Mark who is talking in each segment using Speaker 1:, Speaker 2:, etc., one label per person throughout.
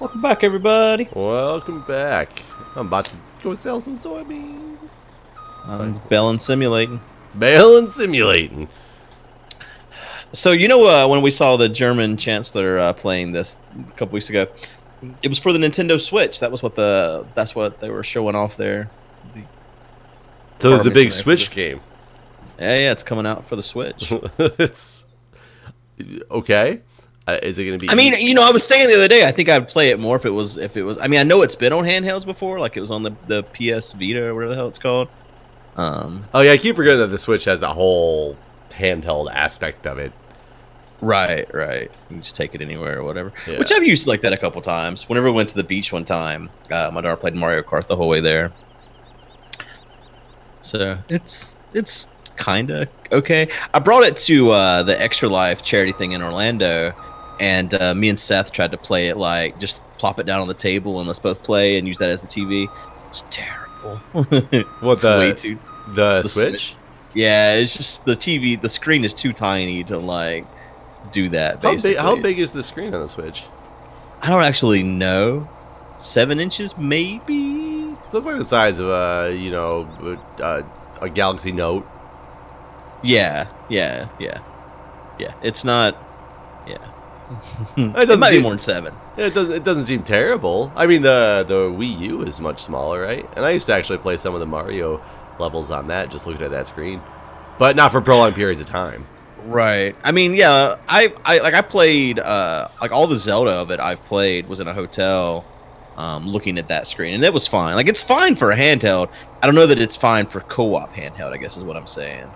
Speaker 1: Welcome back, everybody.
Speaker 2: Welcome back. I'm about to go sell some soybeans.
Speaker 1: I'm bailing simulating.
Speaker 2: Bailing simulating.
Speaker 1: So you know when we saw the German Chancellor playing this a couple weeks ago, it was for the Nintendo Switch. That's what they were showing off there.
Speaker 2: So it's a big Switch game.
Speaker 1: Yeah, it's coming out for the Switch.
Speaker 2: It's okay. Is it going to be?
Speaker 1: I mean, you know, I was saying the other day, I think I'd play it more if it was. I mean, I know it's been on handhelds before, like it was on the PS Vita or whatever the hell it's called.
Speaker 2: Oh yeah, I keep forgetting that the Switch has that whole handheld aspect of it.
Speaker 1: Right. You can just take it anywhere or whatever.
Speaker 2: Yeah.
Speaker 1: Which I've used like that a couple times. Whenever we went to the beach one time, my daughter played Mario Kart the whole way there. So it's kind of okay. I brought it to the Extra Life charity thing in Orlando, and me and Seth tried to play it, like just plop it down on the table and let's both play and use that as the TV. It's terrible.
Speaker 2: What's
Speaker 1: way too
Speaker 2: the Switch?
Speaker 1: Yeah, it's just the TV. The screen is too tiny to like do that. Basically,
Speaker 2: How big is the screen on the Switch?
Speaker 1: I don't actually know. 7 inches, maybe.
Speaker 2: So it's like the size of a a Galaxy Note.
Speaker 1: Yeah. It's not. Yeah.
Speaker 2: It
Speaker 1: might be more than 7.
Speaker 2: It doesn't seem terrible. I mean, the Wii U is much smaller, right? And I used to actually play some of the Mario levels on that, just looking at that screen, but not for prolonged periods of time.
Speaker 1: Right. I mean, yeah. I played like all the Zelda of it. I've played was in a hotel, looking at that screen, and it was fine. Like it's fine for a handheld. I don't know that it's fine for co-op handheld, I guess is what I'm saying.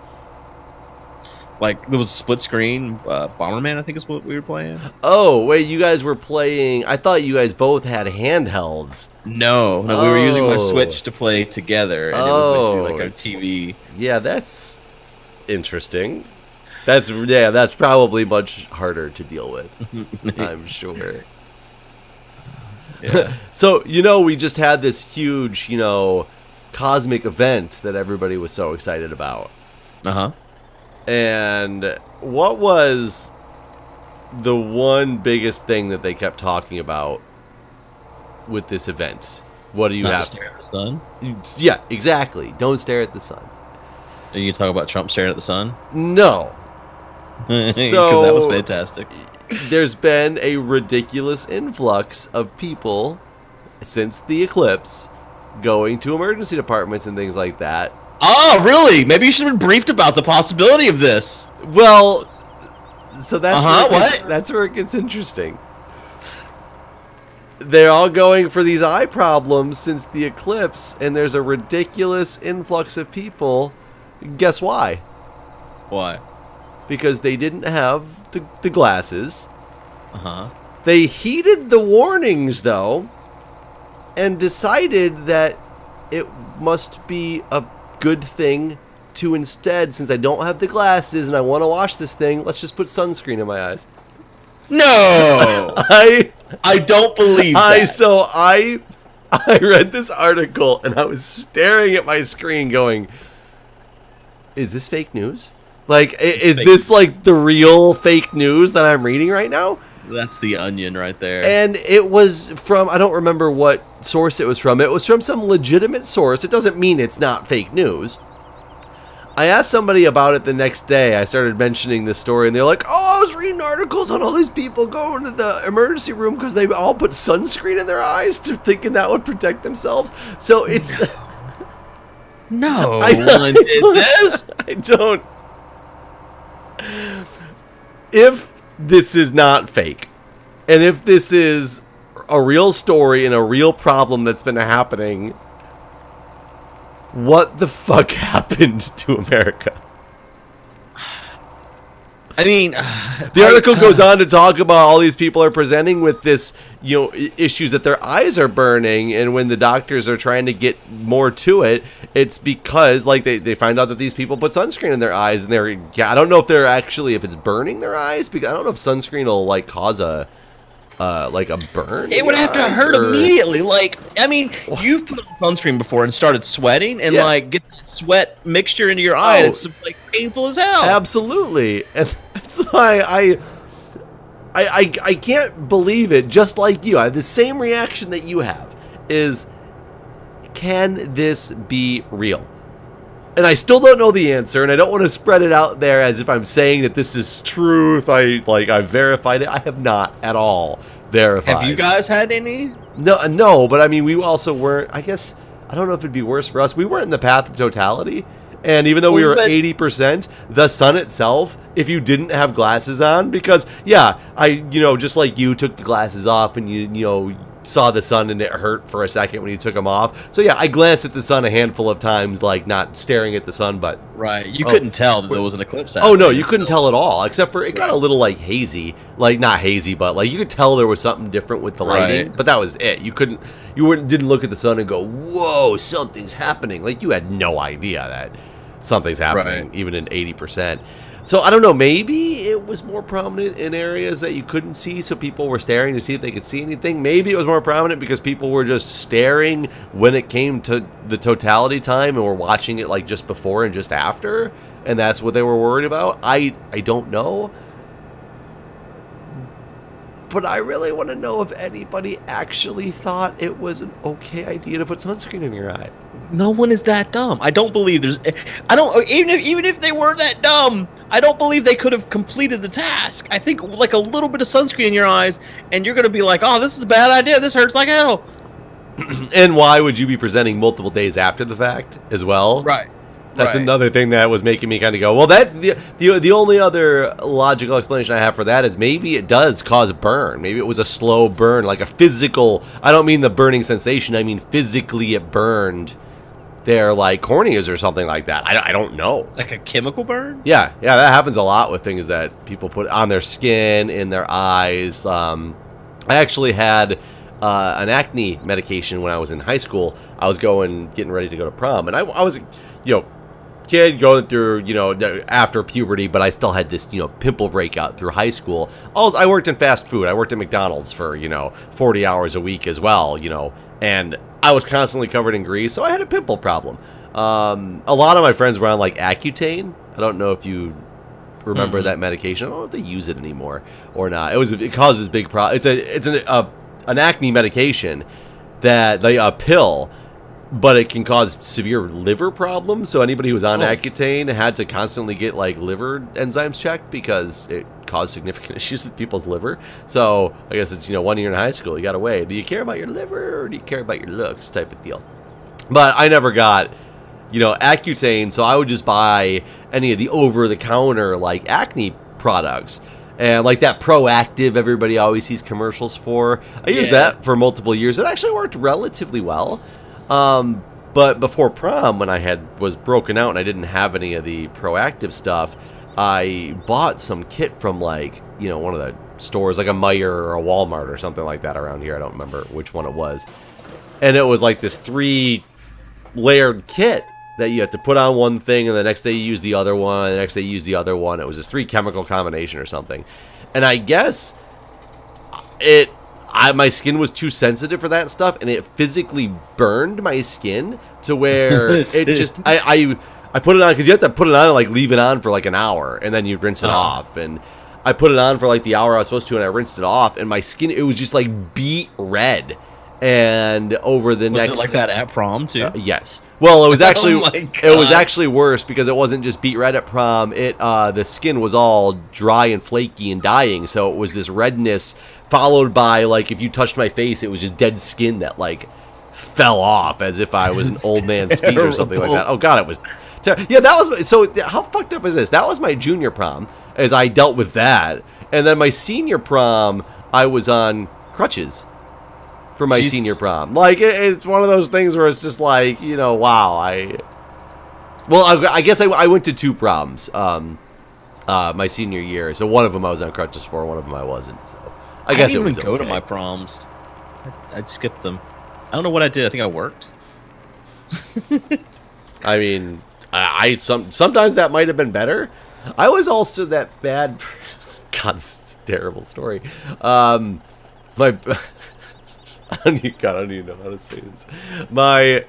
Speaker 1: Like there was a split screen Bomberman, I think is what we were playing.
Speaker 2: Oh wait, you guys were playing? I thought you guys both had handhelds.
Speaker 1: No, we were using my Switch to play together, and it was basically like our TV.
Speaker 2: Yeah, that's interesting. That's probably much harder to deal with. I'm sure.
Speaker 1: Yeah.
Speaker 2: So we just had this huge cosmic event that everybody was so excited about. And what was the one biggest thing that they kept talking about with this event? What do you have?
Speaker 1: Stare at the sun?
Speaker 2: Yeah, exactly. Don't stare at the sun.
Speaker 1: Are you talk about Trump staring at the sun?
Speaker 2: No.
Speaker 1: So that was fantastic.
Speaker 2: There's been a ridiculous influx of people since the eclipse going to emergency departments and things like that.
Speaker 1: Oh, really? Maybe you should have been briefed about the possibility of this.
Speaker 2: Well, so that's
Speaker 1: what?
Speaker 2: Where it gets interesting. They're all going for these eye problems since the eclipse, and there's a ridiculous influx of people. Guess why?
Speaker 1: Why?
Speaker 2: Because they didn't have the glasses. They heeded the warnings, though, and decided that it must be a good thing to instead, since I don't have the glasses and I want to watch this thing, let's just put sunscreen in my eyes.
Speaker 1: No! I don't believe that.
Speaker 2: So I read this article and I was staring at my screen going, is this fake news? Like, is this like the real fake news that I'm reading right now?
Speaker 1: That's the Onion right there.
Speaker 2: And it was from, I don't remember what source it was from. It was from some legitimate source. It doesn't mean it's not fake news. I asked somebody about it the next day. I started mentioning this story, and they're like, oh, I was reading articles on all these people going to the emergency room because they all put sunscreen in their eyes thinking that would protect themselves. So it's...
Speaker 1: No one did this.
Speaker 2: I don't... If this is not fake, and if this is a real story and a real problem that's been happening, what the fuck happened to America?
Speaker 1: I mean,
Speaker 2: the article goes on to talk about all these people are presenting with this, issues that their eyes are burning, and when the doctors are trying to get more to it, it's because like they find out that these people put sunscreen in their eyes, and I don't know if if it's burning their eyes, because I don't know if sunscreen will like cause a burn.
Speaker 1: It would have to hurt immediately. Like, I mean, you've put on sunscreen before and started sweating, and like get that sweat mixture into your eye, and it's like painful as hell.
Speaker 2: Absolutely, and that's why I can't believe it. Just like you, I have the same reaction that you have. Is, can this be real? And I still don't know the answer, and I don't want to spread it out there as if I'm saying that this is truth. I've verified it. I have not at all verified.
Speaker 1: Have you guys had any?
Speaker 2: No, but I mean, we also weren't. I guess I don't know if it'd be worse for us. We weren't in the path of totality, and even though we were 80%, the sun itself, if you didn't have glasses on, because yeah, just like you took the glasses off and you saw the sun and it hurt for a second when you took them off. So yeah, I glanced at the sun a handful of times, like not staring at the sun, but
Speaker 1: right, you couldn't tell that there was an eclipse.
Speaker 2: Oh no, you couldn't tell at all, except for it got a little like hazy, like not hazy, but like you could tell there was something different with the lighting. But that was it. You didn't look at the sun and go, "Whoa, something's happening." Like you had no idea that something's happening, even in 80%. So I don't know, maybe it was more prominent in areas that you couldn't see, so people were staring to see if they could see anything. Maybe it was more prominent because people were just staring when it came to the totality time and were watching it like just before and just after, and that's what they were worried about. I don't know. But I really want to know if anybody actually thought it was an okay idea to put sunscreen in your eye.
Speaker 1: No one is that dumb. I don't believe there's. I don't. Even if they were that dumb, I don't believe they could have completed the task. I think like a little bit of sunscreen in your eyes, and you're gonna be like, "Oh, this is a bad idea. This hurts like hell."
Speaker 2: And why would you be presenting multiple days after the fact as well?
Speaker 1: Right.
Speaker 2: That's another thing that was making me kind of go, well, that's the only other logical explanation I have for that is maybe it does cause a burn. Maybe it was a slow burn, like a physical. I don't mean the burning sensation. I mean physically it burned their like corneas or something like that. I don't know.
Speaker 1: Like a chemical burn?
Speaker 2: Yeah, that happens a lot with things that people put on their skin, in their eyes. I actually had an acne medication when I was in high school. I was getting ready to go to prom, and I was, kid going through, after puberty, but I still had this, pimple breakout through high school. Also, I worked in fast food. I worked at McDonald's for, 40 hours a week as well, and I was constantly covered in grease, so I had a pimple problem. A lot of my friends were on, like, Accutane. I don't know if you remember that medication. I don't know if they use it anymore or not. It causes big problems. It's an acne medication that a pill, but it can cause severe liver problems. So anybody who was on Accutane had to constantly get like liver enzymes checked because it caused significant issues with people's liver. So I guess it's 1 year in high school. You got to weigh. Do you care about your liver or do you care about your looks? Type of deal. But I never got Accutane, so I would just buy any of the over-the-counter like acne products. And like that Proactive everybody always sees commercials for. I used that for multiple years. It actually worked relatively well. But before prom, when I was broken out and I didn't have any of the Proactive stuff, I bought some kit from like, one of the stores, like a Meijer or a Walmart or something like that around here. I don't remember which one it was. And it was like this 3-layered kit that you have to put on one thing, and the next day you use the other one, and the next day you use the other one. It was this 3-chemical combination or something. And I guess my skin was too sensitive for that stuff, and it physically burned my skin to where it just I put it on because you have to put it on and like leave it on for like an hour, and then you rinse it off. And I put it on for like the hour I was supposed to, and I rinsed it off, and my skin, it was just like beet red. And over the next,
Speaker 1: was it like that at prom too?
Speaker 2: Yes. Well, it was actually
Speaker 1: it
Speaker 2: was actually worse because it wasn't just beet red at prom. The skin was all dry and flaky and dying, so it was this redness followed by like if you touched my face, it was just dead skin that like fell off as if I was an old man's feet or something like that. Oh god, it was yeah, that was so. How fucked up is this? That was my junior prom, as I dealt with that, and then my senior prom, I was on crutches for my senior prom. Like, it's one of those things where it's just like, wow, I guess I went to 2 proms my senior year. So one of them I was on crutches for, one of them I wasn't. So I guess it was
Speaker 1: go to my proms. I'd skip them. I don't know what I did. I think I worked.
Speaker 2: I mean, sometimes that might have been better. I was also that bad. God, this is a terrible story. I don't even know how to say this. My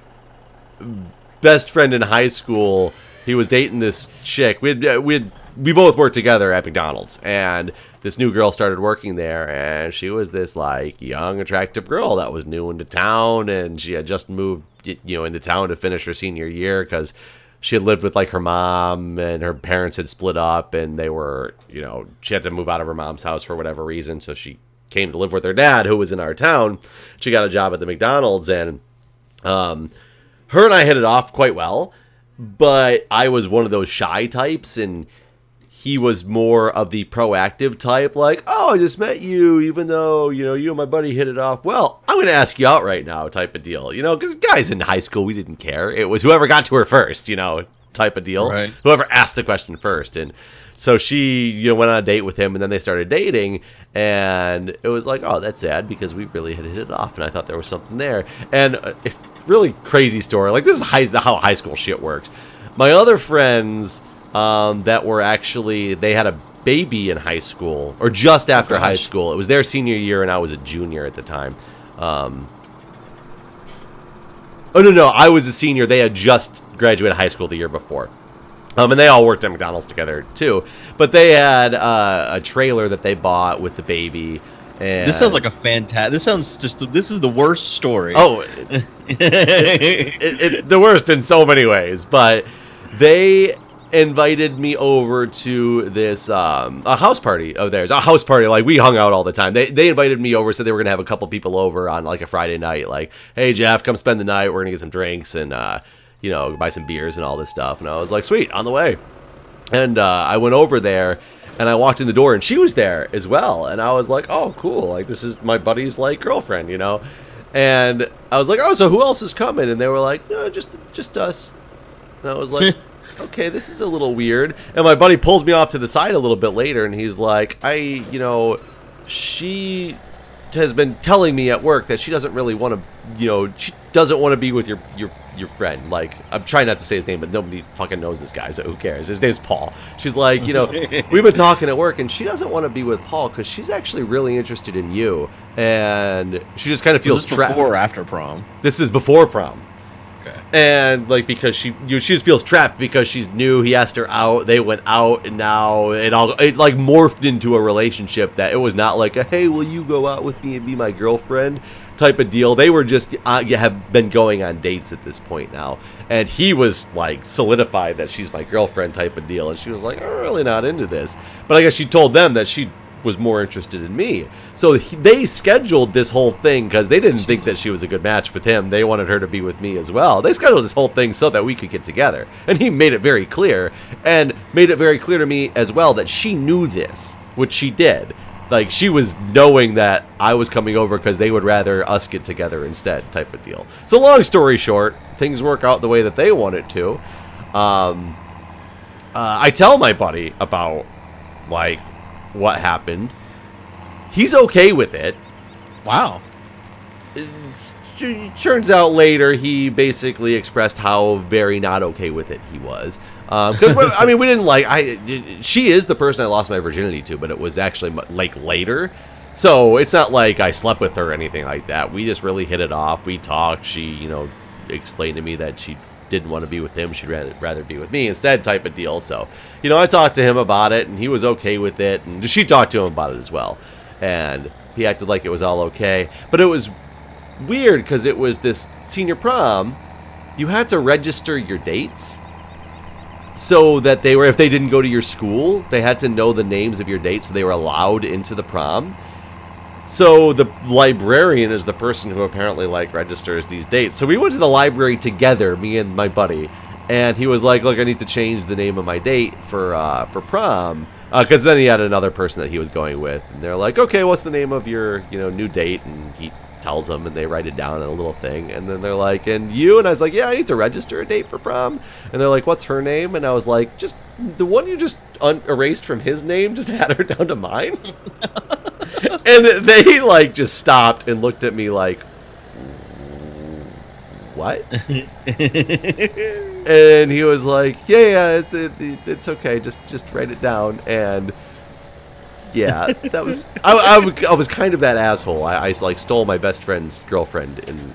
Speaker 2: best friend in high school, he was dating this chick. We had we both worked together at McDonald's, and this new girl started working there, and she was this like young, attractive girl that was new into town, and she had just moved, into town to finish her senior year because she had lived with like her mom, and her parents had split up, and they were, she had to move out of her mom's house for whatever reason, so she came to live with her dad, who was in our town. She got a job at the McDonald's, and her and I hit it off quite well, but I was one of those shy types, and he was more of the proactive type, like, oh, I just met you, even though, you and my buddy hit it off. Well, I'm going to ask you out right now type of deal, because guys in high school, we didn't care. It was whoever got to her first, type of deal.
Speaker 1: Right.
Speaker 2: Whoever asked the question first. And so she, went on a date with him, and then they started dating, and it was like, oh, that's sad, because we really had hit it off, and I thought there was something there. And it's really crazy story. Like, this is how high school shit works. My other friends that were actually, they had a baby in high school, or just after high school. It was their senior year, and I was a junior at the time. Oh, no, I was a senior. They had just graduated high school the year before. And they all worked at McDonald's together, too. But they had a trailer that they bought with the baby. And
Speaker 1: this sounds like a fantastic... This is the worst story.
Speaker 2: Oh, the worst in so many ways. But they invited me over to this a house party of theirs. A house party, like, we hung out all the time. They invited me over, so they were gonna have a couple people over on like a Friday night, like, hey Jeff, come spend the night, we're gonna get some drinks and buy some beers and all this stuff. And I was like, sweet, on the way. And I went over there, and I walked in the door, and she was there as well. And I was like, oh, cool, like, this is my buddy's like girlfriend, And I was like, oh, so who else is coming? And they were like, no, just us. And I was like, okay, this is a little weird. And my buddy pulls me off to the side a little bit later, and he's like, she has been telling me at work that she doesn't really want to, she doesn't want to be with your friend. Like, I'm trying not to say his name, but nobody fucking knows this guy, so who cares? His name's Paul. She's like, we've been talking at work, and she doesn't want to be with Paul because she's actually really interested in you, and she just kind of feels trapped.
Speaker 1: Before or after prom?
Speaker 2: This is before prom.
Speaker 1: Okay.
Speaker 2: And like, because she just feels trapped because she's new. He asked her out, they went out, and now it like morphed into a relationship that it was not like a, hey, will you go out with me and be my girlfriend type of deal. They were just have been going on dates at this point now, and he was like solidified that she's my girlfriend type of deal, and she was like, I'm really not into this. But I guess she told them that she was more interested in me. So they scheduled this whole thing because they didn't think that she was a good match with him. They wanted her to be with me as well. They scheduled this whole thing so that we could get together. And he made it very clear, and made it very clear to me as well that she knew this, which she did. Like, she was knowing that I was coming over because they would rather us get together instead type of deal. So long story short, things work out the way that they want it to. I tell my buddy about, like, what happened. He's okay with it.
Speaker 1: Wow.
Speaker 2: It turns out later he basically expressed how very not okay with it he was. Because, I mean, we didn't like... she is the person I lost my virginity to, but it was actually, like, later. So it's not like I slept with her or anything like that. We just really hit it off. We talked. She, you know, explained to me that she didn't want to be with him. She'd rather be with me instead type of deal. So, you know, I talked to him about it, and he was okay with it. And she talked to him about it as well. And he acted like it was all okay. But it was weird because it was this senior prom. You had to register your dates. So that they were, if they didn't go to your school, they had to know the names of your dates so they were allowed into the prom. So the librarian is the person who apparently, like, registers these dates. So we went to the library together, me and my buddy, and he was like, look, I need to change the name of my date for prom. Because then he had another person that he was going with. And they're like, okay, what's the name of your, you know, new date? And he tells them, and they write it down in a little thing. And then they're like, and you? And I was like, yeah, I need to register a date for prom. And they're like, what's her name? And I was like, just the one you just erased from his name, just add her down to mine. And they, like, just stopped and looked at me like, what? And he was like, yeah, it's okay, just write it down. And yeah, that was I was kind of that asshole. I like stole my best friend's girlfriend, and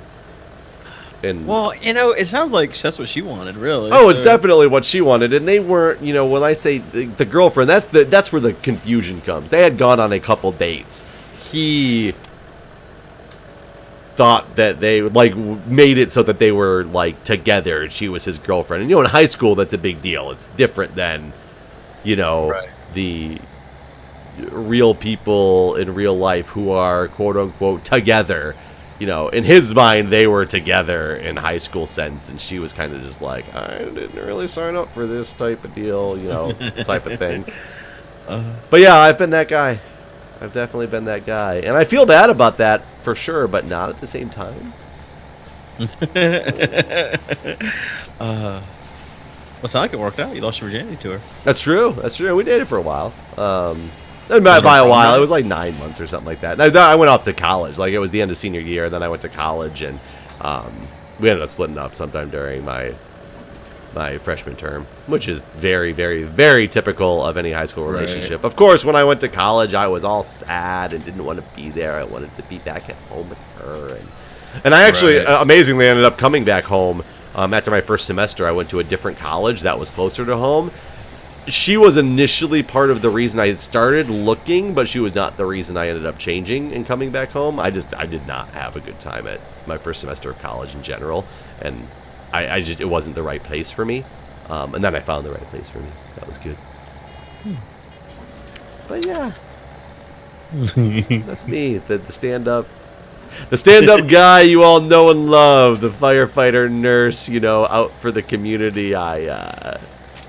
Speaker 2: And
Speaker 1: well, you know, it sounds like that's what she wanted, really.
Speaker 2: oh, it's definitely what she wanted, and they weren't. You know, when I say the girlfriend, that's where the confusion comes. They had gone on a couple dates. He thought that they like made it so that they were like together, and she was his girlfriend. And you know, in high school, that's a big deal. It's different than, you know, the real people in real life who are quote unquote together. You know, in his mind, they were together in high school sense, and she was kind of just like, I didn't really sign up for this type of deal, you know, type of thing. But yeah, I've been that guy. I've definitely been that guy, and I feel bad about that for sure, but not at the same time.
Speaker 1: Well, it sounded like it worked out. You lost your virginity to her.
Speaker 2: That's true. That's true. We dated for a while. By a while, it was like 9 months or something like that. I went off to college. Like, it was the end of senior year, and then I went to college, and we ended up splitting up sometime during my freshman term, which is very, very, very typical of any high school relationship. Of course, when I went to college, I was all sad and didn't want to be there. I wanted to be back at home with her. And I actually, amazingly, ended up coming back home. After my first semester, I went to a different college that was closer to home. She was initially part of the reason I had started looking, but she was not the reason I ended up changing and coming back home. I did not have a good time at my first semester of college in general, and it wasn't the right place for me. And then I found the right place for me. That was good. But yeah, that's me, the stand-up. The stand-up guy you all know and love, the firefighter nurse, you know, out for the community.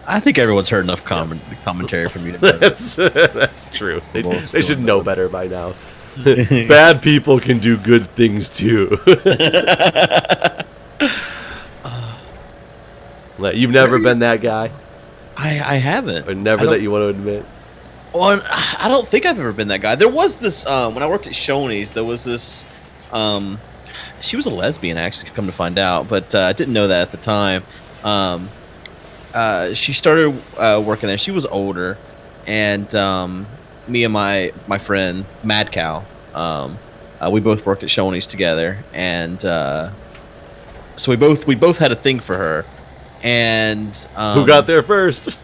Speaker 1: I think everyone's heard enough commentary from you.
Speaker 2: That's true. They should know better by now. Bad people can do good things too. You've never been that guy?
Speaker 1: I haven't.
Speaker 2: Or never that you want to admit?
Speaker 1: Well, I don't think I've ever been that guy. There was this, when I worked at Shoney's, there was this, she was a lesbian, actually, come to find out, but I didn't know that at the time. She started working there. She was older, and me and my friend, Mad Cow, we both worked at Shoney's together, and so we both had a thing for her. And
Speaker 2: who got there first?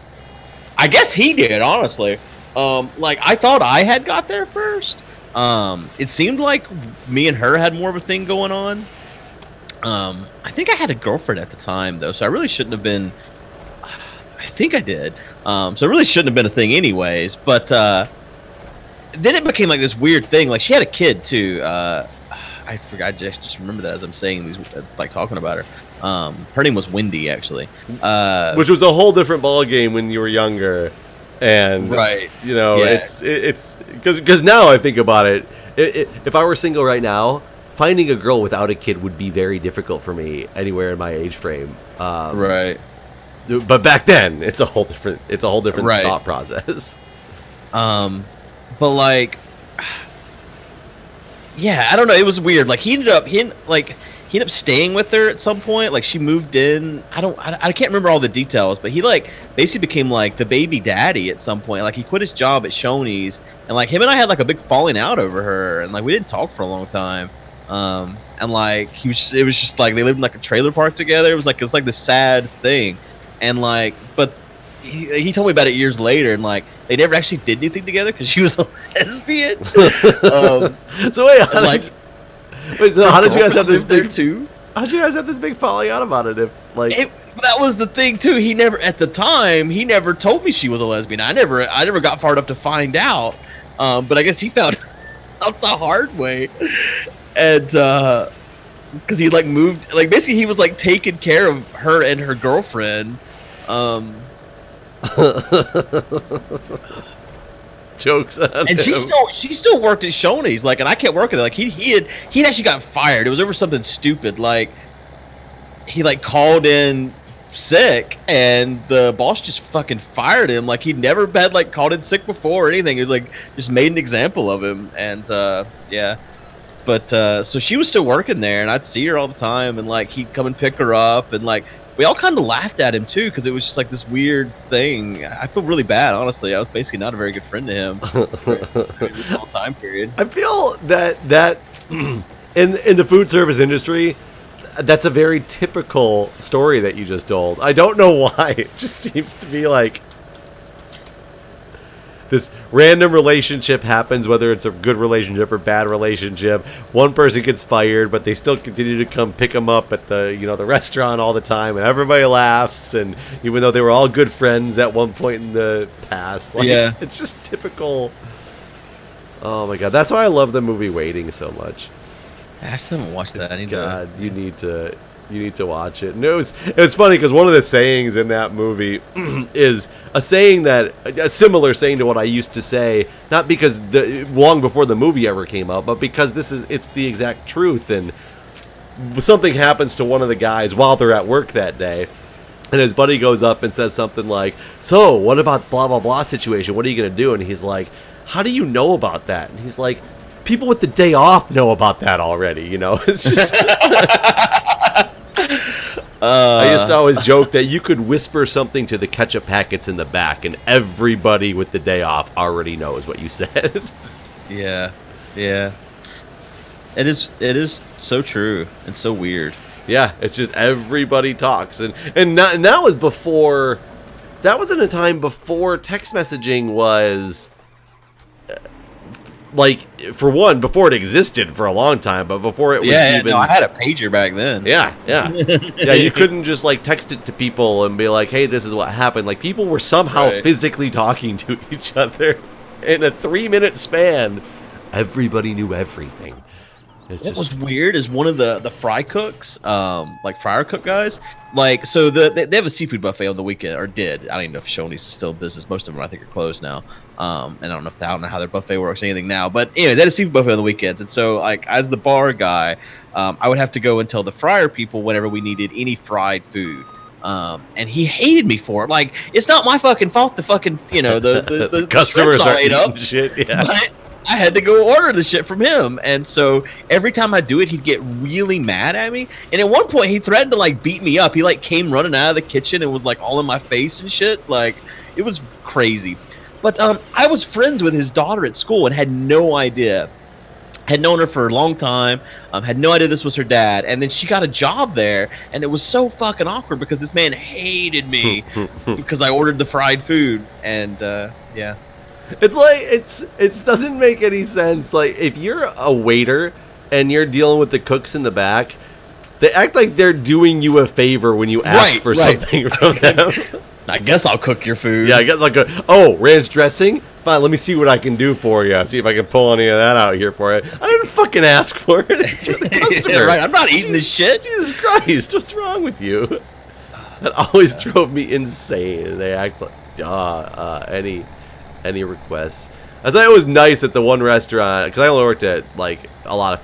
Speaker 1: I guess he did, honestly. Like, I thought I had got there first. It seemed like me and her had more of a thing going on. I think I had a girlfriend at the time, though, so I really shouldn't have been. I think I did. So it really shouldn't have been a thing anyways. But then it became like this weird thing. Like, she had a kid, too. I forgot. I just remember that as I'm saying these, like, talking about her. Her name was Wendy, actually.
Speaker 2: Which was a whole different ball game when you were younger. And, you know,
Speaker 1: yeah.
Speaker 2: it's because now I think about it, if I were single right now, finding a girl without a kid would be very difficult for me anywhere in my age frame. But back then, it's a whole different thought process.
Speaker 1: But like, yeah, I don't know. It was weird. Like, he ended up staying with her at some point. Like, she moved in. I can't remember all the details, but he like basically became like the baby daddy at some point. Like, he quit his job at Shoney's, and like him and I had like a big falling out over her, and like we didn't talk for a long time. And like it was just like they lived in like a trailer park together. It was like this sad thing, and like, but he told me about it years later, and like they never actually did anything together because she was a lesbian.
Speaker 2: So wait, how did you guys have this big too? How did you guys have this big falling out about it? If like
Speaker 1: that was the thing too. He never at the time he never told me she was a lesbian. I never got far enough to find out. But I guess he found out the hard way, and because he like moved, like basically he was like taking care of her and her girlfriend.
Speaker 2: Jokes on
Speaker 1: and
Speaker 2: him.
Speaker 1: she still worked at Shoney's, like, and I kept working there. Like he had actually got fired. It was over something stupid. Like he like called in sick, and the boss just fucking fired him. Like, he'd never had like called in sick before or anything. He was like just made an example of him, and yeah. But so she was still working there, and I'd see her all the time, and like he'd come and pick her up, and like we all kind of laughed at him too, because it was just like this weird thing. I feel really bad, honestly. I was basically not a very good friend to him during this whole time period.
Speaker 2: I feel that in the food service industry, that's a very typical story that you just told. I don't know why. It just seems to be like this random relationship happens, whether it's a good relationship or bad relationship. One person gets fired, but they still continue to come pick them up at the, you know, the restaurant all the time, and everybody laughs. And even though they were all good friends at one point in the past, like,
Speaker 1: yeah,
Speaker 2: it's just typical. Oh my god, that's why I love the movie Waiting so much.
Speaker 1: I still haven't watched that.
Speaker 2: God, you need to watch it. And it was funny because one of the sayings in that movie is a similar saying to what I used to say, not because long before the movie ever came out, but because it's the exact truth. And something happens to one of the guys while they're at work that day, and his buddy goes up and says something like, "So, what about blah blah blah situation? What are you gonna do?" And he's like, "How do you know about that?" And he's like, "People with the day off know about that already, you know." It's just I used to always joke that you could whisper something to the ketchup packets in the back, and everybody with the day off already knows what you said.
Speaker 1: Yeah, yeah. It is so true and so weird.
Speaker 2: Yeah, it's just everybody talks, and that was before. That was in a time before text messaging was. Like, for one, before it existed for a long time, but before it was even...
Speaker 1: no, I had a pager back then.
Speaker 2: Yeah. Yeah, you couldn't just, like, text it to people and be like, hey, this is what happened. Like, people were somehow physically talking to each other in a 3-minute span. Everybody knew everything.
Speaker 1: What was weird is one of the fry cooks, like fryer cook guys, like, so they have a seafood buffet on the weekend, or did. I don't even know if Shoney's is still in business. Most of them, I think, are closed now. And I don't know how their buffet works or anything now. But anyway, they had a seafood buffet on the weekends, and so, like, as the bar guy, I would have to go and tell the fryer people whenever we needed any fried food. And he hated me for it. Like, it's not my fucking fault. The fucking, you know, the
Speaker 2: customers
Speaker 1: all
Speaker 2: are
Speaker 1: ate up.
Speaker 2: Shit, yeah.
Speaker 1: But I had to go order the shit from him, and so every time I do it, he'd get really mad at me. And at one point, he threatened to, like, beat me up. He, like, came running out of the kitchen and was, like, all in my face and shit. Like, it was crazy. But I was friends with his daughter at school and had no idea. Had known her for a long time. Had no idea this was her dad. And then she got a job there, and it was so fucking awkward because this man hated me because I ordered the fried food. And yeah.
Speaker 2: It's like it doesn't make any sense. Like, if you're a waiter and you're dealing with the cooks in the back, they act like they're doing you a favor when you ask for something from them.
Speaker 1: I guess I'll cook your food.
Speaker 2: Yeah, I guess I'll go. Oh, ranch dressing? Fine, let me see what I can do for you. See if I can pull any of that out here for you. I didn't fucking ask for it. It's for the customer.
Speaker 1: Yeah, right. I'm not eating this shit.
Speaker 2: Jesus Christ, what's wrong with you? That always drove me insane. They act like any requests. I thought it was nice at the one restaurant, because I only worked at, like, not a lot of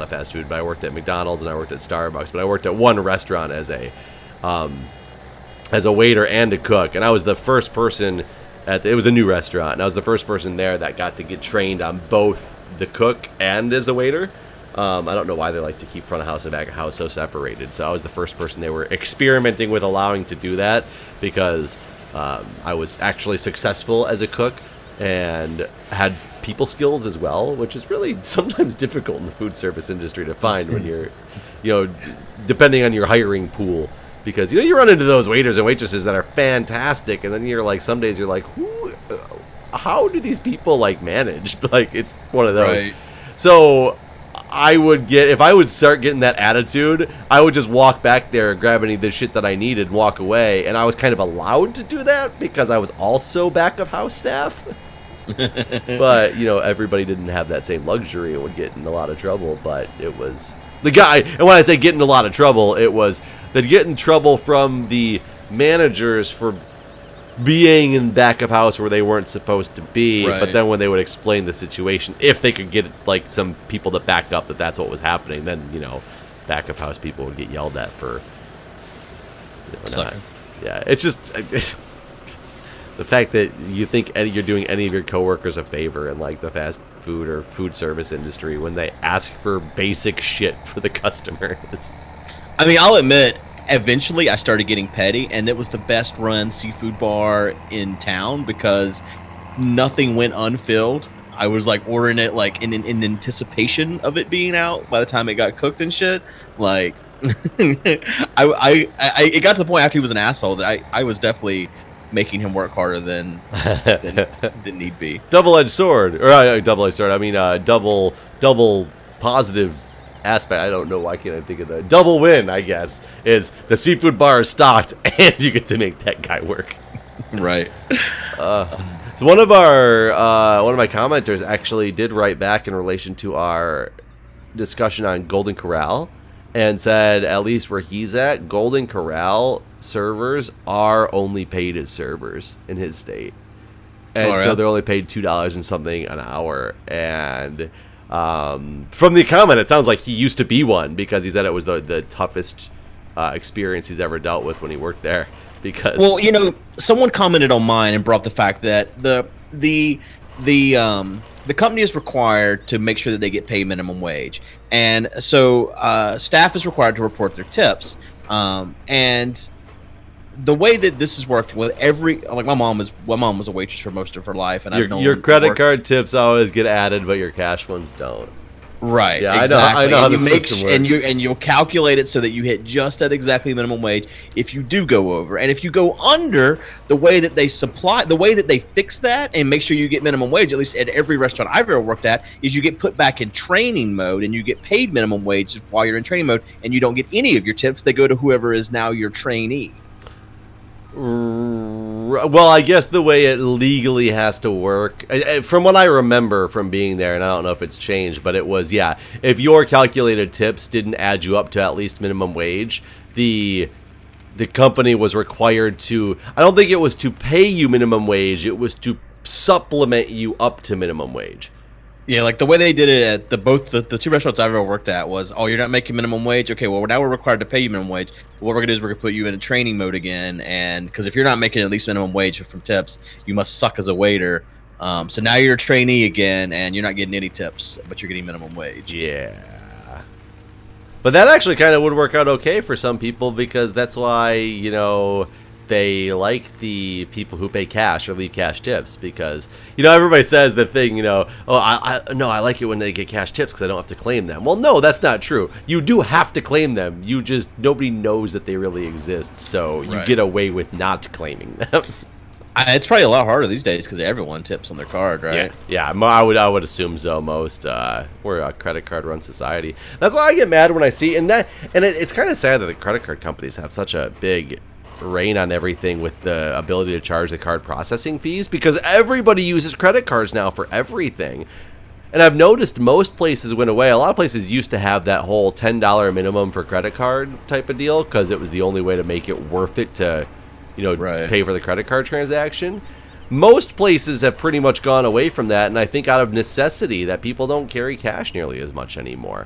Speaker 2: fast food, but I worked at McDonald's and I worked at Starbucks, but I worked at one restaurant as a waiter and a cook, and I was the first person it was a new restaurant, and I was the first person there that got to get trained on both the cook and as a waiter. I don't know why they like to keep front of house and back of house so separated, so I was the first person they were experimenting with allowing to do that, because I was actually successful as a cook and had people skills as well, which is really sometimes difficult in the food service industry to find when you're, you know, depending on your hiring pool. Because, you know, you run into those waiters and waitresses that are fantastic, and then you're like, some days you're like, how do these people, like, manage? Like, it's one of those. Right. So if I would start getting that attitude, I would just walk back there and grab any of the shit that I needed and walk away. And I was kind of allowed to do that because I was also back of house staff. But, you know, everybody didn't have that same luxury and would get in a lot of trouble. But it was the guy, and when I say get in a lot of trouble, it was they'd get in trouble from the managers for being in back of house where they weren't supposed to be. Right. But then when they would explain the situation, if they could get, like, some people to back up that that's what was happening, then, you know, back of house people would get yelled at for, you know, yeah, it's just the fact that you think you're doing any of your coworkers a favor in, like, the fast food or food service industry when they ask for basic shit for the customer.
Speaker 1: I mean, I'll admit, eventually I started getting petty, and it was the best run seafood bar in town because nothing went unfilled. I was like ordering it like in anticipation of it being out. By the time it got cooked and shit, like it got to the point after he was an asshole that I was definitely making him work harder than need be.
Speaker 2: Double-edged sword, or double-edged sword. I mean, double positive aspect. I don't know why can't I think of that. Double win, I guess, is the seafood bar is stocked, and you get to make that guy work.
Speaker 1: Right.
Speaker 2: So one of my commenters actually did write back in relation to our discussion on Golden Corral, and said at least where he's at, Golden Corral servers are only paid as servers in his state, and so they're only paid $2 and something an hour. And from the comment, it sounds like he used to be one, because he said it was the toughest experience he's ever dealt with when he worked there. Because,
Speaker 1: well, you know, someone commented on mine and brought up the fact that the company is required to make sure that they get paid minimum wage, and so staff is required to report their tips. And the way that this has worked with my mom was a waitress for most of her life, and
Speaker 2: your credit card tips always get added, but your cash ones don't.
Speaker 1: Right.
Speaker 2: Yeah,
Speaker 1: exactly.
Speaker 2: I know how the system works.
Speaker 1: And you'll calculate it so that you hit just at exactly minimum wage if you do go over. And if you go under, the way that they fix that and make sure you get minimum wage, at least at every restaurant I've ever worked at, is you get put back in training mode and you get paid minimum wage while you're in training mode, and you don't get any of your tips. They go to whoever is now your trainee.
Speaker 2: Well, I guess the way it legally has to work, from what I remember from being there, and I don't know if it's changed, but it was, yeah, if your calculated tips didn't add you up to at least minimum wage, the company was required to, I don't think it was to pay you minimum wage, it was to supplement you up to minimum wage.
Speaker 1: Yeah, like the way they did it at the two restaurants I've ever worked at was, oh, you're not making minimum wage? Okay, well, now we're required to pay you minimum wage. What we're going to do is we're going to put you in a training mode again, and because if you're not making at least minimum wage from tips, you must suck as a waiter. So now you're a trainee again, and you're not getting any tips, but you're getting minimum wage.
Speaker 2: Yeah. But that actually kind of would work out okay for some people, because that's why, you know, they like the people who pay cash or leave cash tips, because, you know, everybody says the thing, you know, oh, I like it when they get cash tips because I don't have to claim them. Well, no, that's not true. You do have to claim them. You just, nobody knows that they really exist, so you get away with not claiming them.
Speaker 1: It's probably a lot harder these days because everyone tips on their card, right?
Speaker 2: Yeah, I would assume so. Most we're a credit card run society. That's why I get mad when I see it's kind of sad that the credit card companies have such a big reign on everything with the ability to charge the card processing fees, because everybody uses credit cards now for everything. And I've noticed most places went away. A lot of places used to have that whole $10 minimum for credit card type of deal, because it was the only way to make it worth it to, you know, pay for the credit card transaction. Most places have pretty much gone away from that, and I think out of necessity that people don't carry cash nearly as much anymore.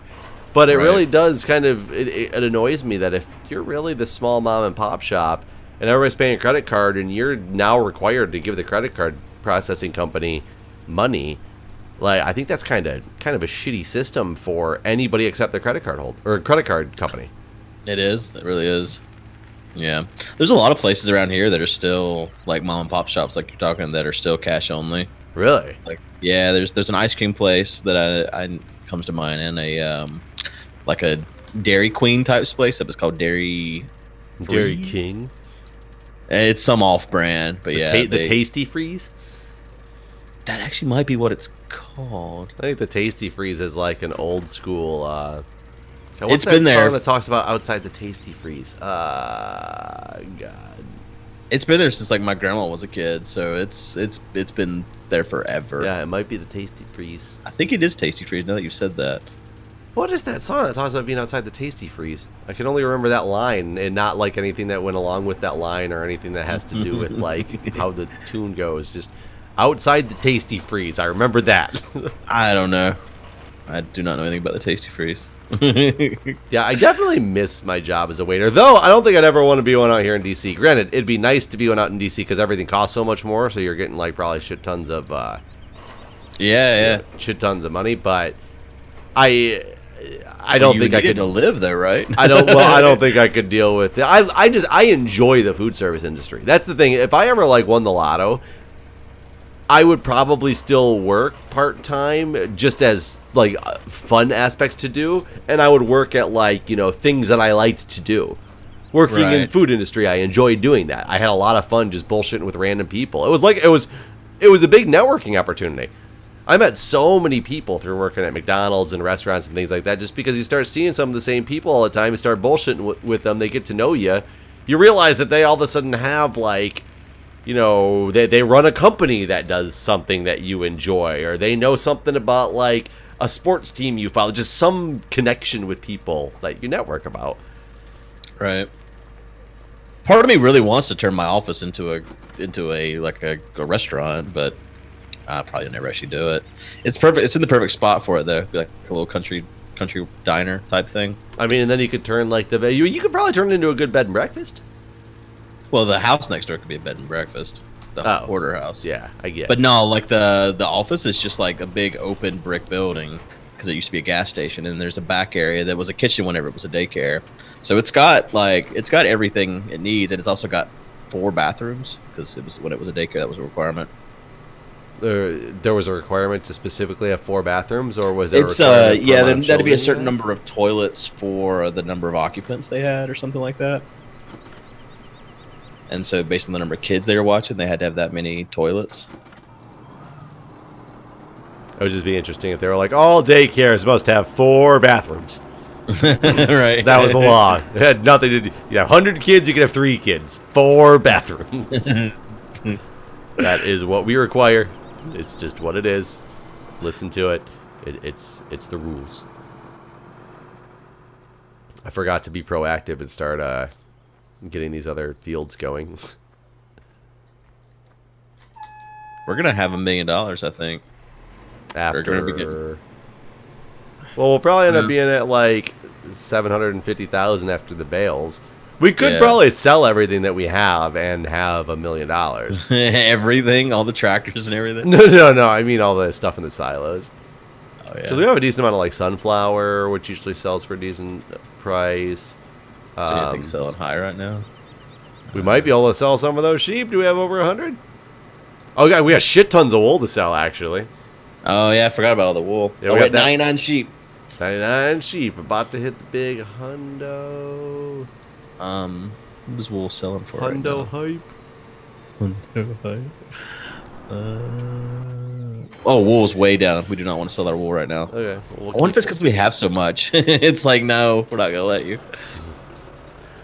Speaker 2: But it really does kind of, it annoys me that if you're really the small mom and pop shop and everybody's paying a credit card and you're now required to give the credit card processing company money, like, I think that's kind of a shitty system for anybody except the credit card holder or credit card company.
Speaker 1: It is. It really is. Yeah. There's a lot of places around here that are still like mom and pop shops, like you're talking, that are still cash only.
Speaker 2: Really?
Speaker 1: Like, yeah, there's an ice cream place that I comes to mind, and a like a Dairy Queen type place that was called Dairy
Speaker 2: King.
Speaker 1: It's some off-brand, but yeah,
Speaker 2: the Tasty Freeze.
Speaker 1: That actually might be what it's called.
Speaker 2: I think the Tasty Freeze is like an old school.
Speaker 1: It's been there.
Speaker 2: Song that talks about outside the Tasty Freeze. God.
Speaker 1: It's been there since like my grandma was a kid, so it's been there forever.
Speaker 2: Yeah, it might be the Tasty Freeze.
Speaker 1: I think it is Tasty Freeze. Now that you've said that.
Speaker 2: What is that song that talks about being outside the Tasty Freeze? I can only remember that line and not like anything that went along with that line or anything that has to do with like how the tune goes. Just outside the Tasty Freeze. I remember that.
Speaker 1: I don't know. I do not know anything about the Tasty Freeze.
Speaker 2: Yeah, I definitely miss my job as a waiter, though I don't think I'd ever want to be one out here in DC. Granted, it'd be nice to be one out in DC because everything costs so much more, so you're getting like probably shit tons of shit tons of money, but I don't think I could
Speaker 1: to live there, right?
Speaker 2: I don't think I could deal with it. I enjoy the food service industry. That's the thing. If I ever like won the lotto, I would probably still work part-time just as like fun aspects to do, and I would work at like, you know, things that I liked to do. Working in food industry, I enjoyed doing that. I had a lot of fun just bullshitting with random people. It was like it was a big networking opportunity. I met so many people through working at McDonald's and restaurants and things like that, just because you start seeing some of the same people all the time, you start bullshitting with them, they get to know you. You realize that they all of a sudden have, like, you know, they run a company that does something that you enjoy, or they know something about, like, a sports team you follow, just some connection with people that you network about.
Speaker 1: Right. Part of me really wants to turn my office into a restaurant, but I'll probably never actually do it. It's perfect. It's in the perfect spot for it, though. Be like a little country diner type thing.
Speaker 2: I mean, and then you could turn like you could probably turn it into a good bed and breakfast.
Speaker 1: Well, the house next door could be a bed and breakfast. The order house.
Speaker 2: Yeah, I get.
Speaker 1: But no, like the office is just like a big open brick building, because it used to be a gas station, and there's a back area that was a kitchen whenever it was a daycare. So it's got everything it needs, and it's also got 4 bathrooms, because when it was a daycare, that was a requirement.
Speaker 2: There was a requirement to specifically have 4 bathrooms, or was there?
Speaker 1: Yeah, there had to be a certain number of toilets for the number of occupants they had, or something like that. And so, based on the number of kids they were watching, they had to have that many toilets.
Speaker 2: It would just be interesting if they were like, all daycares must have 4 bathrooms.
Speaker 1: Right.
Speaker 2: That was the law. It had nothing to do. You have 100 kids, you can have 3 kids. 4 bathrooms. That is what we require. It's just what it is. Listen to it. It's the rules. I forgot to be proactive and start getting these other fields going.
Speaker 1: We're gonna have $1 million, I think.
Speaker 2: After, well, we'll probably end up being at like 750,000 after the bales. We could probably sell everything that we have and have $1 million.
Speaker 1: Everything, all the tractors and everything.
Speaker 2: No. I mean all the stuff in the silos.
Speaker 1: Oh yeah.
Speaker 2: Because we have a decent amount of like sunflower, which usually sells for a decent price.
Speaker 1: So you think selling high right now?
Speaker 2: We might be able to sell some of those sheep. Do we have over 100? Oh god, we have shit tons of wool to sell actually.
Speaker 1: Oh yeah, I forgot about all the wool.
Speaker 2: Yeah,
Speaker 1: we got 99 sheep.
Speaker 2: 99 sheep, about to hit the big hundo.
Speaker 1: What is wool selling for?
Speaker 2: Hundo hype.
Speaker 1: Hundo hype. Oh, wool's way down. We do not want to sell our wool right now.
Speaker 2: Okay. Well,
Speaker 1: I wonder if it's because we have so much. It's like, no, we're not gonna let you.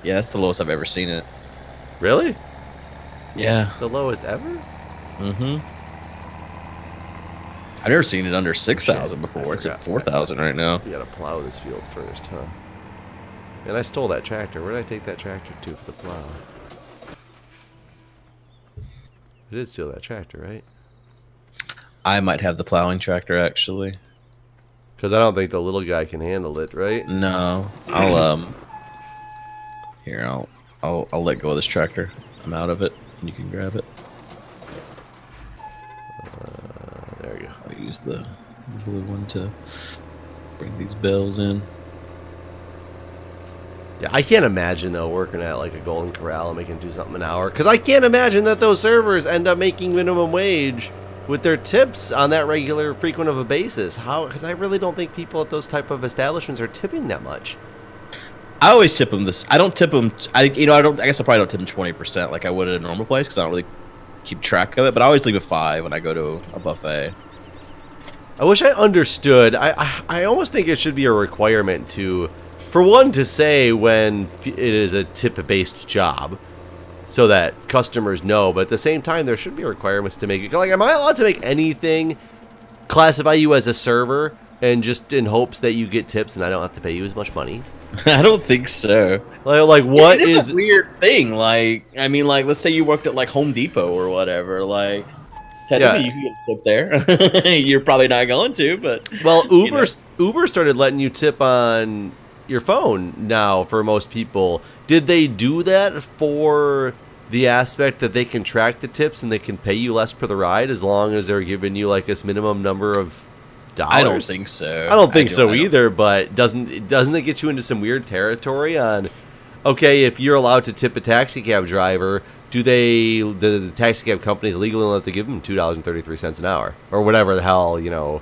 Speaker 1: Yeah, that's the lowest I've ever seen it.
Speaker 2: Really?
Speaker 1: Yeah.
Speaker 2: The lowest ever?
Speaker 1: Mm-hmm. I've never seen it under 6,000 before. It's at 4,000 right now.
Speaker 2: We gotta plow this field first, huh? And I stole that tractor. Where did I take that tractor to for the plow? I did steal that tractor, right?
Speaker 1: I might have the plowing tractor, actually.
Speaker 2: Because I don't think the little guy can handle it, right?
Speaker 1: No. Here, I'll let go of this tractor. I'm out of it. You can grab it.
Speaker 2: There we go.
Speaker 1: I'll use the blue one to bring these bells in.
Speaker 2: Yeah, I can't imagine, though, working at, like, a Golden Corral and making do something an hour. Because I can't imagine that those servers end up making minimum wage with their tips on that regular, frequent of a basis. How? Because I really don't think people at those type of establishments are tipping that much.
Speaker 1: I always tip them this. I don't tip them. I guess I probably don't tip them 20% like I would at a normal place, because I don't really keep track of it. But I always leave a 5 when I go to a buffet.
Speaker 2: I wish I understood. I almost think it should be a requirement to, for one, to say when it is a tip-based job, so that customers know. But at the same time, there should be requirements to make it. Like, am I allowed to make anything classify you as a server, and just in hopes that you get tips and I don't have to pay you as much money?
Speaker 1: I don't think so.
Speaker 2: Like what
Speaker 1: it
Speaker 2: is
Speaker 1: a weird thing? Like, I mean, like, let's say you worked at like Home Depot or whatever. Like, technically, you can get a tip there. You're probably not going to, but
Speaker 2: well, Uber started letting you tip on your phone now for most people. Did they do that for the aspect that they can track the tips and they can pay you less per the ride as long as they're giving you like this minimum number of dollars?
Speaker 1: I don't think so.
Speaker 2: I don't think so either, but doesn't it get you into some weird territory on, okay, if you're allowed to tip a taxi cab driver, do the taxi cab companies legally let to give them $2.33 an hour or whatever the hell, you know,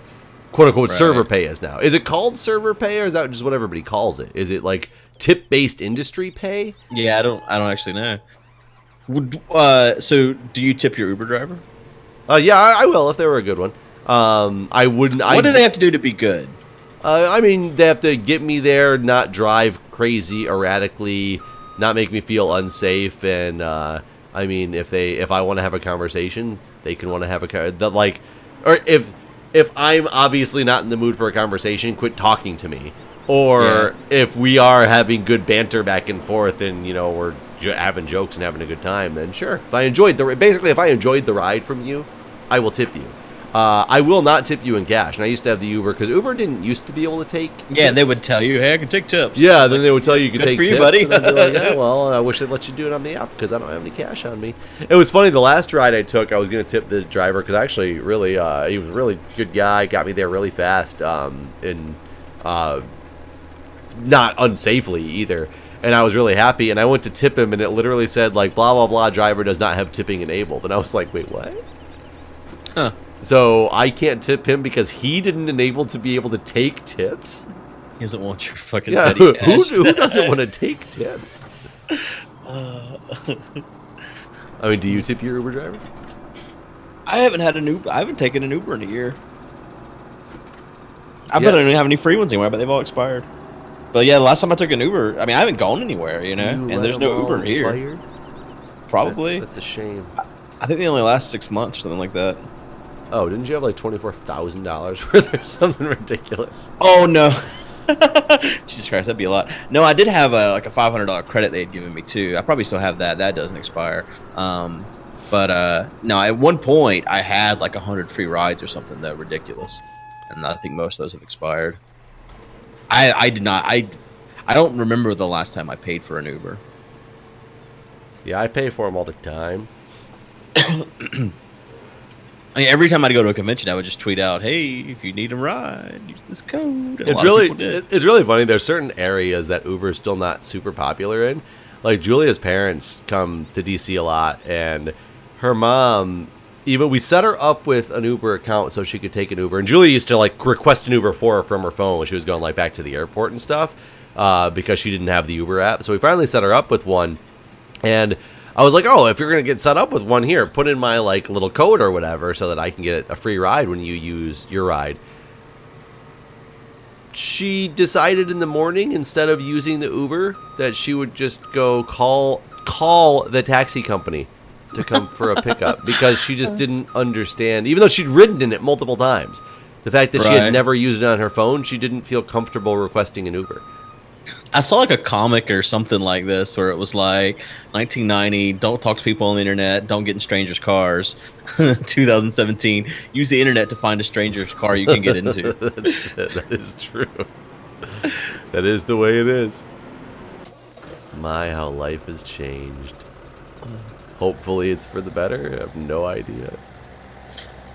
Speaker 2: quote unquote server pay is now? Is it called server pay, or is that just what everybody calls it? Is it like tip based industry pay?
Speaker 1: Yeah, I don't actually know. So do you tip your Uber driver?
Speaker 2: Yeah, I will if they were a good one. I wouldn't.
Speaker 1: What do they have to do to be good?
Speaker 2: I mean, they have to get me there, not drive crazy erratically, not make me feel unsafe, and I mean, if I want to have a conversation, they can want to have or if I'm obviously not in the mood for a conversation, quit talking to me. Or if we are having good banter back and forth, and you know we're having jokes and having a good time, then sure. If I enjoyed if I enjoyed the ride from you, I will tip you. I will not tip you in cash. And I used to have the Uber, because Uber didn't used to be able to take
Speaker 1: Yeah,
Speaker 2: tips.
Speaker 1: they would tell you, hey, I can take tips.
Speaker 2: Yeah, then they would tell you could take
Speaker 1: for you,
Speaker 2: tips.
Speaker 1: buddy.
Speaker 2: And I'd be like, yeah, well, I wish they'd let you do it on the app, because I don't have any cash on me. It was funny, the last ride I took, I was going to tip the driver, because actually, really, he was a really good guy, got me there really fast, and not unsafely either. And I was really happy, and I went to tip him, and it literally said, like, blah, blah, blah, driver does not have tipping enabled. And I was like, wait, what?
Speaker 1: Huh.
Speaker 2: So I can't tip him because he didn't enable to be able to take tips?
Speaker 1: He doesn't want your fucking
Speaker 2: Yeah,
Speaker 1: petty cash.
Speaker 2: who doesn't want to take tips? I mean, do you tip your Uber driver?
Speaker 1: I haven't taken an Uber in a year. I bet I don't even have any free ones anywhere, but they've all expired. But yeah, the last time I took an Uber, I mean, I haven't gone anywhere, you know, and there's no Uber here. Probably.
Speaker 2: That's a shame.
Speaker 1: I think they only last 6 months or something like that.
Speaker 2: Oh, didn't you have like $24,000 worth or something ridiculous?
Speaker 1: Oh no. Jesus Christ, that'd be a lot. No, I did have like a $500 credit they had given me too. I probably still have that. That doesn't expire. But no, at one point I had like 100 free rides or something that ridiculous, and I think most of those have expired. I did not. I don't remember the last time I paid for an Uber.
Speaker 2: Yeah, I pay for them all the time.
Speaker 1: I mean, every time I'd go to a convention, I would just tweet out, "Hey, if you need a ride, use this code." And
Speaker 2: It's really funny. There's certain areas that Uber is still not super popular in. Like Julia's parents come to DC a lot, and her mom, even we set her up with an Uber account so she could take an Uber. And Julia used to like request an Uber for her from her phone when she was going like back to the airport and stuff, because she didn't have the Uber app. So we finally set her up with one, and I was like, oh, if you're going to get set up with one here, put in my like little code or whatever so that I can get a free ride when you use your ride. She decided in the morning, instead of using the Uber, that she would just go call the taxi company to come for a pickup, because she just didn't understand, even though she'd ridden in it multiple times, the fact that she had never used it on her phone, she didn't feel comfortable requesting an Uber.
Speaker 1: I saw like a comic or something like this where it was like 1990, don't talk to people on the internet, don't get in strangers' cars. 2017, use the internet to find a stranger's car you can get into.
Speaker 2: That is true. That is the way it is. My, how life has changed. Hopefully it's for the better. I have no idea.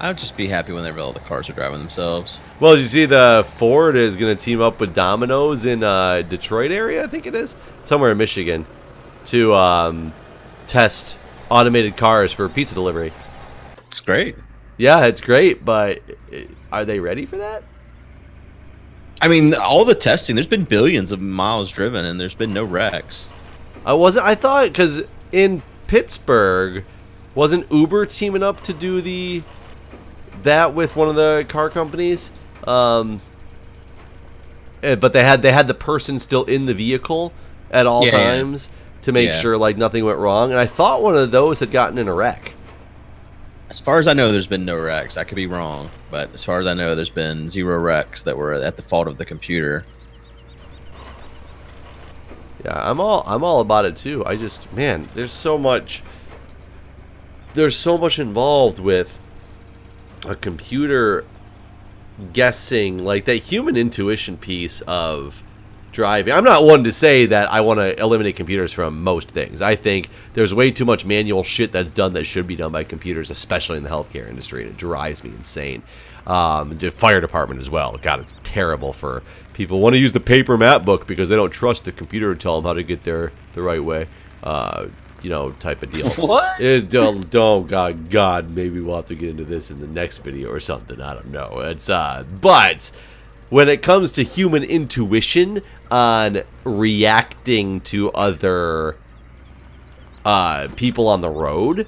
Speaker 1: I would just be happy whenever all the cars are driving themselves.
Speaker 2: Well, did you see the Ford is going to team up with Domino's in Detroit area, I think it is? Somewhere in Michigan, to test automated cars for pizza delivery.
Speaker 1: It's great.
Speaker 2: Yeah, it's great, but are they ready for that?
Speaker 1: I mean, all the testing, there's been billions of miles driven, and there's been no wrecks.
Speaker 2: I thought, because in Pittsburgh, wasn't Uber teaming up to do that with one of the car companies? But they had the person still in the vehicle at all times to make sure like nothing went wrong. And I thought one of those had gotten in a wreck.
Speaker 1: As far as I know, there's been no wrecks. I could be wrong, but as far as I know, there's been 0 wrecks that were at the fault of the computer.
Speaker 2: Yeah, I'm all about it too. I just, man, there's so much involved with a computer guessing, like that human intuition piece of driving. I'm not one to say that I want to eliminate computers from most things. I think there's way too much manual shit that's done that should be done by computers, especially in the healthcare industry, and it drives me insane. The fire department as well. God, it's terrible for people who want to use the paper map book because they don't trust the computer to tell them how to get there the right way. you know, type of deal.
Speaker 1: What?
Speaker 2: God, maybe we'll have to get into this in the next video or something. I don't know. It's but when it comes to human intuition on reacting to other people on the road,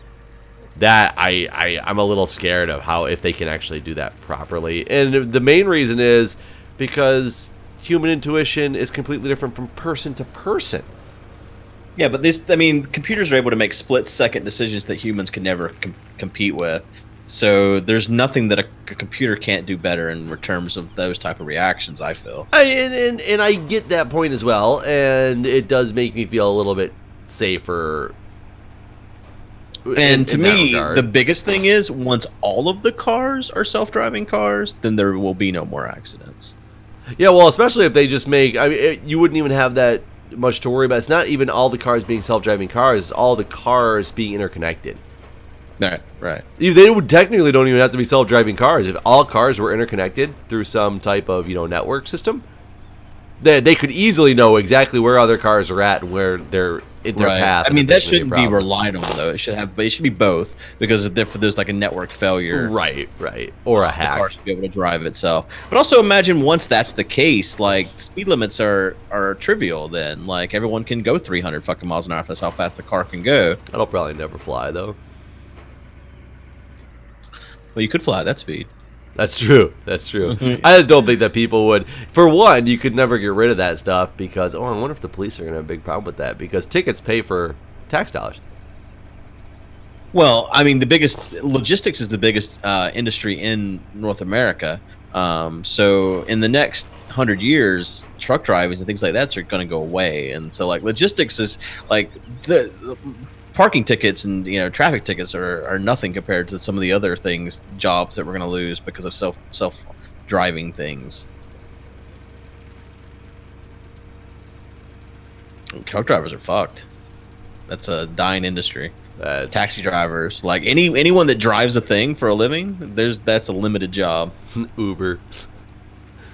Speaker 2: that I'm a little scared of how, if they can actually do that properly. And the main reason is because human intuition is completely different from person to person.
Speaker 1: Yeah, but this, I mean, computers are able to make split-second decisions that humans can never compete with. So there's nothing that a computer can't do better in terms of those type of reactions, I feel.
Speaker 2: And I get that point as well, and it does make me feel a little bit safer.
Speaker 1: And to me, the biggest thing is, once all of the cars are self-driving cars, then there will be no more accidents.
Speaker 2: Yeah, well, especially if they just make, I mean, you wouldn't even have that much to worry about. It's not even all the cars being self-driving cars, it's all the cars being interconnected.
Speaker 1: Right.
Speaker 2: They would technically don't even have to be self-driving cars. If all cars were interconnected through some type of, you know, network system, they could easily know exactly where other cars are at and where they're in their path.
Speaker 1: I mean, that shouldn't be relied on, though. It should be both, because if there's like a network failure,
Speaker 2: right, or a hack,
Speaker 1: the car should be able to drive itself. But also imagine, once that's the case, like, speed limits are trivial. Then, like, everyone can go 300 fucking miles an hour. That's how fast the car can go.
Speaker 2: That'll probably never fly, though.
Speaker 1: Well, you could fly at that speed.
Speaker 2: That's true. That's true. I just don't think that people would. For one, you could never get rid of that stuff because, I wonder if the police are going to have a big problem with that, because tickets pay for tax dollars.
Speaker 1: Well, I mean, logistics is the biggest industry in North America. So in the next 100 years, truck drivers and things like that are going to go away. And so, like, logistics is like the parking tickets and, you know, traffic tickets are nothing compared to some of the other jobs that we're going to lose because of self-driving things. Truck drivers are fucked. That's a dying industry. Taxi drivers, like anyone that drives a thing for a living, that's a limited job.
Speaker 2: Uber.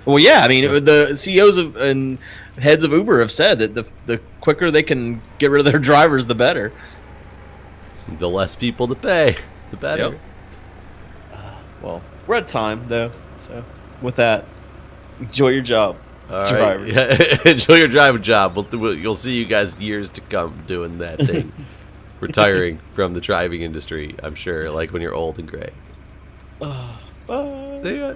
Speaker 1: Well, yeah, I mean, the CEOs and heads of Uber have said that the quicker they can get rid of their drivers, the better.
Speaker 2: The less people to pay, the better.
Speaker 1: Yep. Well, we're at time, though. So, with that, enjoy your job, drivers.
Speaker 2: Right. Yeah, enjoy your driving job. You'll see you guys years to come doing that thing. Retiring from the driving industry, I'm sure, like when you're old and gray.
Speaker 1: Bye.
Speaker 2: See ya.